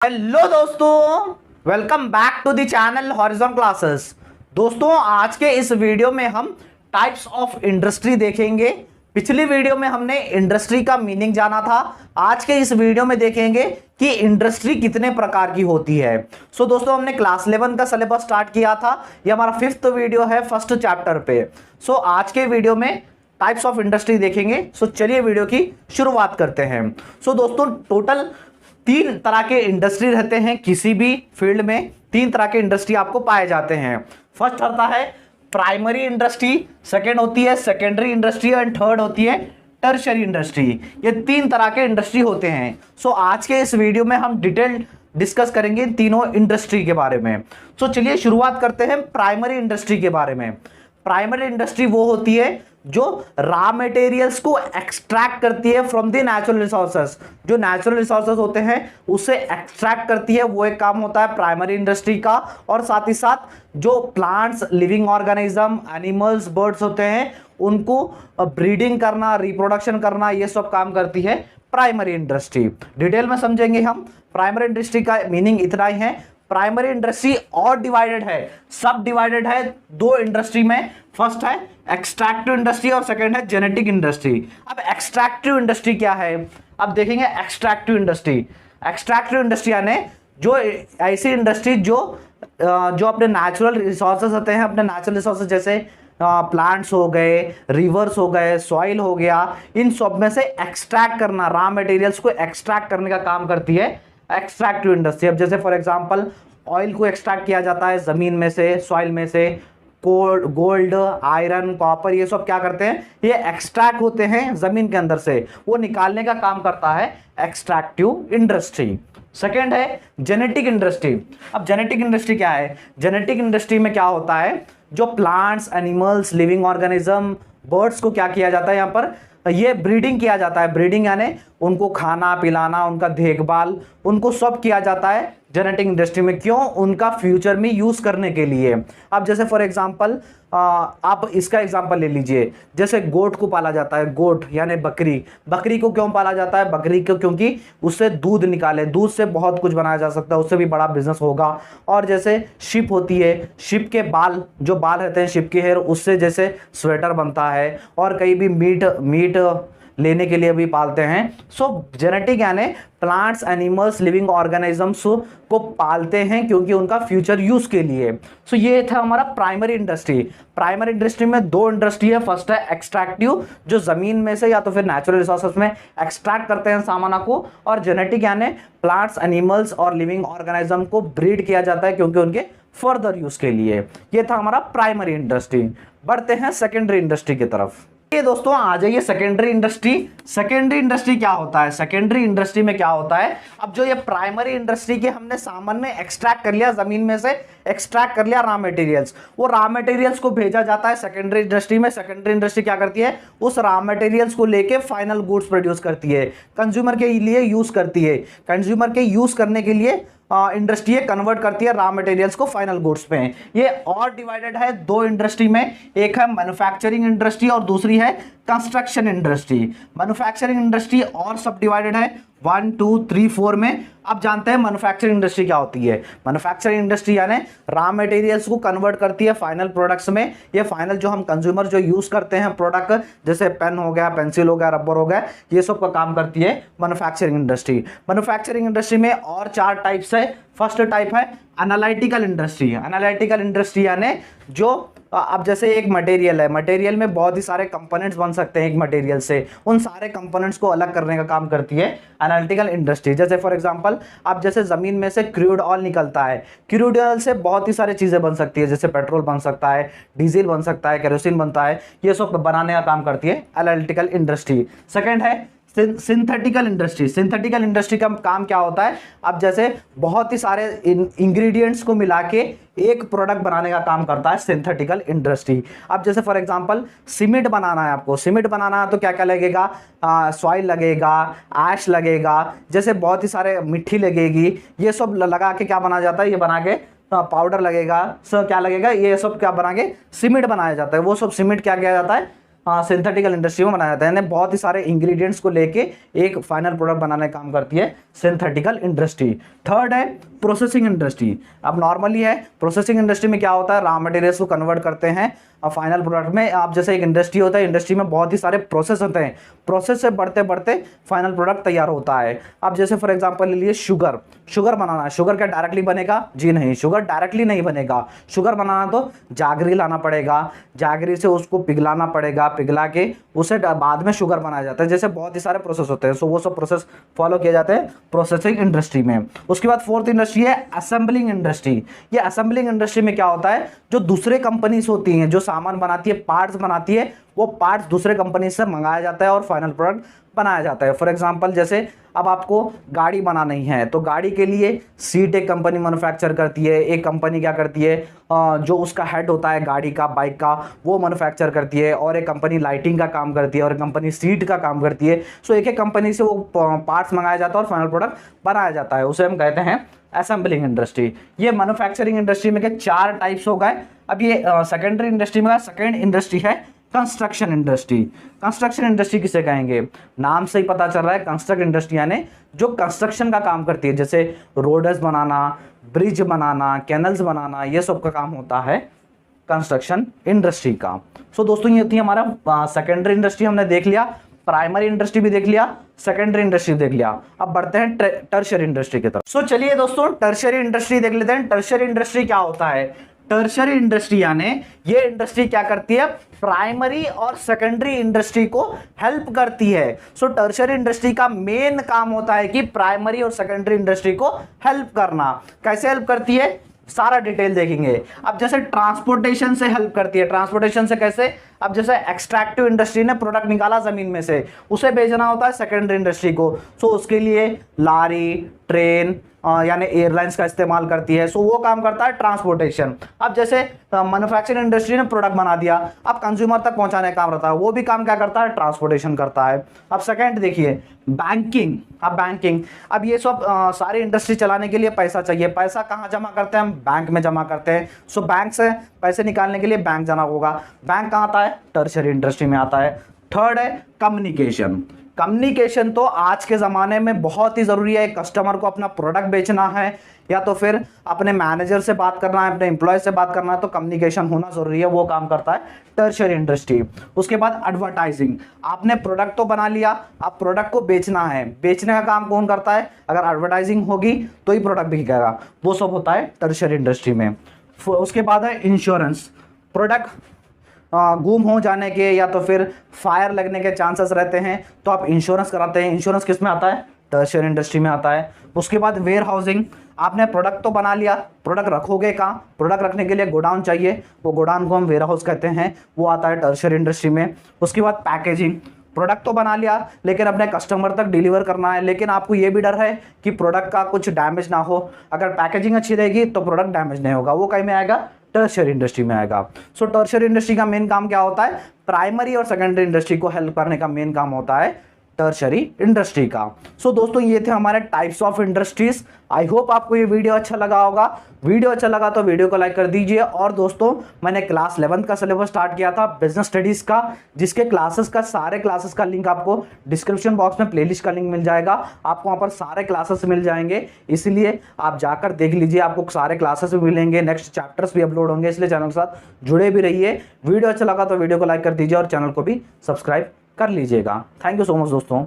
Hello दोस्तों, welcome back to the channel Horizon Classes. दोस्तों, आज के इस वीडियो में हम टाइप्स ऑफ इंडस्ट्री देखेंगे। पिछली वीडियो में हमने इंडस्ट्री का मीनिंग जाना था। आज के इस वीडियो में देखेंगे कि इंडस्ट्री कितने प्रकार की होती है। दोस्तों, हमने क्लास 11 का सिलेबस स्टार्ट किया था। ये हमारा 5th वीडियो है फर्स्ट चैप्टर पे। आज के वीडियो में टाइप्स ऑफ इंडस्ट्री देखेंगे। चलिए वीडियो की शुरुआत करते हैं। दोस्तों, टोटल 3 तरह के इंडस्ट्री रहते हैं। किसी भी फील्ड में 3 तरह के इंडस्ट्री आपको पाए जाते हैं। फर्स्ट आता है प्राइमरी इंडस्ट्री, सेकेंड होती है सेकेंडरी इंडस्ट्री एंड थर्ड होती है टर्शियरी इंडस्ट्री। ये 3 तरह के इंडस्ट्री होते हैं। आज के इस वीडियो में हम डिटेल डिस्कस करेंगे इन तीनों इंडस्ट्री के बारे में। चलिए शुरुआत करते हैं प्राइमरी इंडस्ट्री के बारे में। प्राइमरी इंडस्ट्री वो होती है जो रॉ मटेरियल्स को एक्सट्रैक्ट करती है फ्रॉम द नेचुरल रिसोर्सेस। जो नेचुरल रिसोर्सेस होते हैं उसे एक्सट्रैक्ट करती है, वो एक काम होता है प्राइमरी इंडस्ट्री का। और साथ ही साथ जो plants, living organism, animals, birds होते हैं उनको ब्रीडिंग करना, रिप्रोडक्शन करना, ये सब काम करती है प्राइमरी इंडस्ट्री। डिटेल में समझेंगे हम। प्राइमरी इंडस्ट्री का मीनिंग इतना ही है। प्राइमरी इंडस्ट्री और डिवाइडेड है, सब डिवाइडेड है 2 इंडस्ट्री में। फर्स्ट है एक्सट्रैक्टिव इंडस्ट्री और सेकंड है जेनेटिक इंडस्ट्री। अब एक्सट्रैक्टिव इंडस्ट्री क्या है, अब देखेंगे। एक्सट्रैक्टिव इंडस्ट्री यानी जो ऐसी इंडस्ट्री जो अपने नेचुरल रिसोर्सेज होते हैं, अपने नेचुरल रिसोर्सेज जैसे प्लांट्स हो गए, रिवर्स हो गए, सॉइल हो गया, इन सब में से एक्सट्रैक्ट करना, रॉ मटेरियल्स को एक्सट्रैक्ट करने का काम करती है एक्सट्रैक्टिव इंडस्ट्री। अब जैसे फॉर एग्जांपल ऑयल को एक्सट्रैक्ट किया जाता है जमीन में से, सॉइल में से। गोल्ड, आयरन, कॉपर, ये सब क्या करते हैं, ये एक्सट्रैक्ट होते हैं जमीन के अंदर से, वो निकालने का काम करता है एक्सट्रैक्टिव इंडस्ट्री। सेकेंड है जेनेटिक इंडस्ट्री। अब जेनेटिक इंडस्ट्री क्या है, जेनेटिक इंडस्ट्री में क्या होता है, जो plants, animals, living organism, birds को क्या किया जाता है, यहाँ पर ये ब्रीडिंग किया जाता है। ब्रीडिंग यानी उनको खाना पिलाना, उनका देखभाल, उनको सब किया जाता है जेनेटिक इंडस्ट्री में। क्यों? उनका फ्यूचर में यूज करने के लिए। अब जैसे फॉर एग्जांपल आप इसका एग्जांपल ले लीजिए। जैसे गोट को पाला जाता है, गोट यानी बकरी। बकरी को क्यों पाला जाता है, बकरी को क्योंकि उससे दूध निकाले, दूध से बहुत कुछ बनाया जा सकता है, उससे भी बड़ा बिजनेस होगा। और जैसे शिप होती है, शिप के बाल, जो बाल रहते हैं शिप के हेयर, उससे जैसे स्वेटर बनता है। और कहीं भी मीट लेने के लिए भी पालते हैं। जेनेटिक यानी प्लांट्स, एनिमल्स, लिविंग ऑर्गेनिजम्स को पालते हैं क्योंकि उनका फ्यूचर यूज के लिए। ये था हमारा प्राइमरी इंडस्ट्री। प्राइमरी इंडस्ट्री में 2 इंडस्ट्री है। फर्स्ट है एक्सट्रैक्टिव, जो जमीन में से या तो फिर नेचुरल रिसोर्सेस में एक्सट्रैक्ट करते हैं सामान को। और जेनेटिक यानी प्लांट्स, एनिमल्स और लिविंग ऑर्गेनिज्म को ब्रीड किया जाता है क्योंकि उनके फर्दर यूज के लिए। ये था हमारा प्राइमरी इंडस्ट्री। बढ़ते हैं सेकेंडरी इंडस्ट्री की तरफ। ये दोस्तों आ जाइए सेकेंडरी इंडस्ट्री। सेकेंडरी इंडस्ट्री क्या होता है, सेकेंडरी इंडस्ट्री में क्या होता है, अब जो ये प्राइमरी इंडस्ट्री के हमने सामान में एक्सट्रैक्ट कर लिया, जमीन में से एक्सट्रैक्ट कर लिया रॉ मटेरियल्स, वो रॉ मटेरियल्स को भेजा जाता है सेकेंडरी इंडस्ट्री में। सेकेंडरी इंडस्ट्री क्या करती है, उस रॉ मटेरियल्स को लेके फाइनल गुड्स प्रोड्यूस करती है, कंज्यूमर के लिए यूज करती है। कंज्यूमर के यूज करने के लिए इंडस्ट्री कन्वर्ट करती है रॉ मटेरियल्स को फाइनल गुड्स पे। ये और डिवाइडेड है 2 इंडस्ट्री में। एक है मैन्युफैक्चरिंग इंडस्ट्री और दूसरी है कंस्ट्रक्शन इंडस्ट्री। मैन्युफैक्चरिंग इंडस्ट्री और सब डिवाइडेड है 1 2 3 4 में। अब जानते हैं मैन्युफैक्चरिंग इंडस्ट्री क्या होती है। मैन्युफैक्चरिंग इंडस्ट्री यानी रॉ मटेरियल्स को कन्वर्ट करती है फाइनल प्रोडक्ट्स में। ये फाइनल जो हम कंज्यूमर जो यूज करते हैं प्रोडक्ट, जैसे पेन हो गया, पेंसिल हो गया, रबर हो गया, ये सब का काम करती है मैन्युफैक्चरिंग इंडस्ट्री। मैन्युफैक्चरिंग इंडस्ट्री में और 4 टाइप्स है। फर्स्ट टाइप है एनालिटिकल इंडस्ट्री। एनालिटिकल इंडस्ट्री यानी जो अब जैसे एक मटेरियल है, मटेरियल में बहुत ही सारे कंपोनेंट्स बन सकते हैं एक मटेरियल से, उन सारे कंपोनेंट्स को अलग करने का काम करती है एनालिटिकल इंडस्ट्री। जैसे फॉर एग्जांपल अब जैसे जमीन में से क्रूड ऑयल निकलता है, क्रूड ऑयल से बहुत ही सारी चीजें बन सकती है, जैसे पेट्रोल बन सकता है, डीजल बन सकता है, केरोसिन बनता है, ये सब बनाने का काम करती है एनालिटिकल इंडस्ट्री। सेकेंड है सिंथेटिकल इंडस्ट्री। सिंथेटिकल इंडस्ट्री का काम क्या होता है, अब जैसे बहुत ही सारे इंग्रेडिएंट्स को मिला के एक प्रोडक्ट बनाने का काम करता है सिंथेटिकल इंडस्ट्री। अब जैसे फॉर एग्जांपल सीमेंट बनाना है आपको, सीमेंट बनाना है तो क्या क्या लगेगा, सॉइल लगेगा, ऐश लगेगा, जैसे बहुत ही सारे मिट्टी लगेगी, ये सब लगा के क्या बना जाता है, ये बना के पाउडर लगेगा, सब क्या लगेगा, ये सब क्या बना के सीमेंट बनाया जाता है। वो सब सीमेंट क्या किया जाता है, सिंथेटिकल इंडस्ट्री में बनाया जाता है, यानी बहुत ही सारे इंग्रेडिएंट्स को लेके एक फाइनल प्रोडक्ट बनाने का काम करती है सिंथेटिकल इंडस्ट्री। थर्ड है प्रोसेसिंग इंडस्ट्री। अब नॉर्मली है प्रोसेसिंग इंडस्ट्री में क्या होता है, रॉ मटेरियल्स को कन्वर्ट करते हैं फाइनल प्रोडक्ट में। आप जैसे एक इंडस्ट्री होता है, इंडस्ट्री में बहुत ही सारे प्रोसेस होते हैं, प्रोसेस से बढ़ते बढ़ते फाइनल प्रोडक्ट तैयार होता है। अब जैसे फॉर एग्जांपल ले लिए शुगर बनाना है। शुगर क्या डायरेक्टली बनेगा? जी नहीं, शुगर डायरेक्टली नहीं बनेगा। शुगर बनाना तो जागरी लाना पड़ेगा, जागरी से उसको पिघलाना पड़ेगा, पिघला के उसे बाद में शुगर बनाया जाता है। जैसे बहुत ही सारे प्रोसेस होते हैं, सो वो सब प्रोसेस फॉलो किए जाते हैं प्रोसेसिंग इंडस्ट्री में। उसके बाद फोर्थ इंडस्ट्री है असेंबलिंग इंडस्ट्री। ये असेंबलिंग इंडस्ट्री में क्या होता है, जो दूसरे कंपनीज होती हैं, जो सामान बनाती है, पार्ट्स बनाती है, वो पार्ट्स दूसरे कंपनी से मंगाया जाता है और फाइनल प्रोडक्ट बनाया जाता है। फॉर एग्जांपल जैसे अब आपको गाड़ी बनानी है, तो गाड़ी के लिए सीट एक कंपनी मैन्युफैक्चर करती है, एक कंपनी क्या करती है, जो उसका हेड होता है गाड़ी का, बाइक का, वो मैन्युफैक्चर करती है, और एक कंपनी लाइटिंग का काम करती है, और एक कंपनी सीट का काम करती है। सो एक एक कंपनी से वो पार्ट्स मंगाया जाता है और फाइनल प्रोडक्ट बनाया जाता है, उसे हम कहते हैं असेंबलिंग इंडस्ट्री। ये मैन्युफैक्चरिंग इंडस्ट्री में के 4 टाइप्स हो गए। अब ये सेकेंडरी इंडस्ट्री में सेकेंड इंडस्ट्री है कंस्ट्रक्शन इंडस्ट्री। कंस्ट्रक्शन इंडस्ट्री किसे कहेंगे, नाम से ही पता चल रहा है, कंस्ट्रक्ट इंडस्ट्री यानी जो कंस्ट्रक्शन का काम करती है, जैसे रोड्स बनाना, ब्रिज बनाना, कैनल्स बनाना, ये सब का काम होता है कंस्ट्रक्शन इंडस्ट्री का। सो दोस्तों ये थी हमारा सेकेंडरी इंडस्ट्री, हमने देख लिया, प्राइमरी इंडस्ट्री भी देख लिया, सेकेंडरी इंडस्ट्री देख लिया। अब बढ़ते हैं टर्शियरी इंडस्ट्री की तरफ। सो चलिए दोस्तों टर्शियरी इंडस्ट्री देख लेते हैं। टर्शियरी इंडस्ट्री क्या होता है? टर्शियरी इंडस्ट्री यानी ये इंडस्ट्री क्या करती है, प्राइमरी और सेकेंडरी इंडस्ट्री को हेल्प करती है। सो टर्शियरी इंडस्ट्री का मेन काम होता है कि प्राइमरी और सेकेंडरी इंडस्ट्री को हेल्प करना। कैसे हेल्प करती है, सारा डिटेल देखेंगे। अब जैसे ट्रांसपोर्टेशन से हेल्प करती है। ट्रांसपोर्टेशन से कैसे, अब जैसे एक्सट्रैक्टिव इंडस्ट्री ने प्रोडक्ट निकाला जमीन में से, उसे भेजना होता है सेकेंडरी इंडस्ट्री को। सो उसके लिए लारी, ट्रेन यानी एयरलाइंस का इस्तेमाल करती है। सो वो काम करता है ट्रांसपोर्टेशन। अब जैसे मैन्युफैक्चरिंग इंडस्ट्री ने प्रोडक्ट बना दिया, अब कंज्यूमर तक पहुंचाने का काम रहता है, वो भी काम क्या करता है, ट्रांसपोर्टेशन करता है। अब सेकंड देखिए बैंकिंग। अब बैंकिंग, अब ये सब सारी इंडस्ट्री चलाने के लिए पैसा चाहिए। पैसा कहाँ जमा करते हैं हम, बैंक में जमा करते हैं। सो बैंक से पैसे निकालने के लिए बैंक जाना होगा। बैंक कहाँ आता है, टर्शियरी इंडस्ट्री में आता है। थर्ड है कम्युनिकेशन। कम्युनिकेशन तो आज के ज़माने में बहुत ही ज़रूरी है। कस्टमर को अपना प्रोडक्ट बेचना है या तो फिर अपने मैनेजर से बात करना है, अपने एम्प्लॉय से बात करना है, तो कम्युनिकेशन होना ज़रूरी है, वो काम करता है टर्शियरी इंडस्ट्री। उसके बाद एडवर्टाइजिंग। आपने प्रोडक्ट तो बना लिया, अब प्रोडक्ट को बेचना है, बेचने का काम कौन करता है, अगर एडवर्टाइजिंग होगी तो ही प्रोडक्ट बिकेगा, वो सब होता है टर्शियरी इंडस्ट्री में। उसके बाद है इंश्योरेंस। प्रोडक्ट गुम हो जाने के या तो फिर फायर लगने के चांसेस रहते हैं, तो आप इंश्योरेंस कराते हैं। इंश्योरेंस किस में आता है, टर्शियरी इंडस्ट्री में आता है। उसके बाद वेयर हाउसिंग। आपने प्रोडक्ट तो बना लिया, प्रोडक्ट रखोगे कहाँ, प्रोडक्ट रखने के लिए गोडाउन चाहिए, वो गोडाउन को हम वेयर हाउस कहते हैं, वो आता है टर्शियरी इंडस्ट्री में। उसके बाद पैकेजिंग। प्रोडक्ट तो बना लिया लेकिन अपने कस्टमर तक डिलीवर करना है, लेकिन आपको ये भी डर है कि प्रोडक्ट का कुछ डैमेज ना हो। अगर पैकेजिंग अच्छी रहेगी तो प्रोडक्ट डैमेज नहीं होगा, वो कहीं में आएगा, टर्शियरी इंडस्ट्री में आएगा। सो टर्शियरी इंडस्ट्री का मेन काम क्या होता है, प्राइमरी और सेकेंडरी इंडस्ट्री को हेल्प करने का मेन काम होता है टर्शियरी इंडस्ट्री का। सो दोस्तों ये थे हमारे types of industries. I hope आपको ये वीडियो अच्छा लगा होगा। वीडियो अच्छा लगा तो वीडियो को लाइक कर दीजिए। और दोस्तों मैंने क्लास 11th का सिलेबस स्टार्ट किया था बिजनेस स्टडीज का, जिसके क्लासेस का सारे क्लासेस का लिंक आपको डिस्क्रिप्शन बॉक्स में प्लेलिस्ट का लिंक मिल जाएगा। आपको वहाँ पर सारे क्लासेस मिल जाएंगे, इसलिए आप जाकर देख लीजिए, आपको सारे क्लासेस भी मिलेंगे, नेक्स्ट चैप्टर्स भी अपलोड होंगे, इसलिए चैनल के साथ जुड़े भी रहिए। वीडियो अच्छा लगा तो वीडियो को लाइक कर दीजिए और चैनल को भी सब्सक्राइब कर लीजिएगा। थैंक यू सो मच दोस्तों।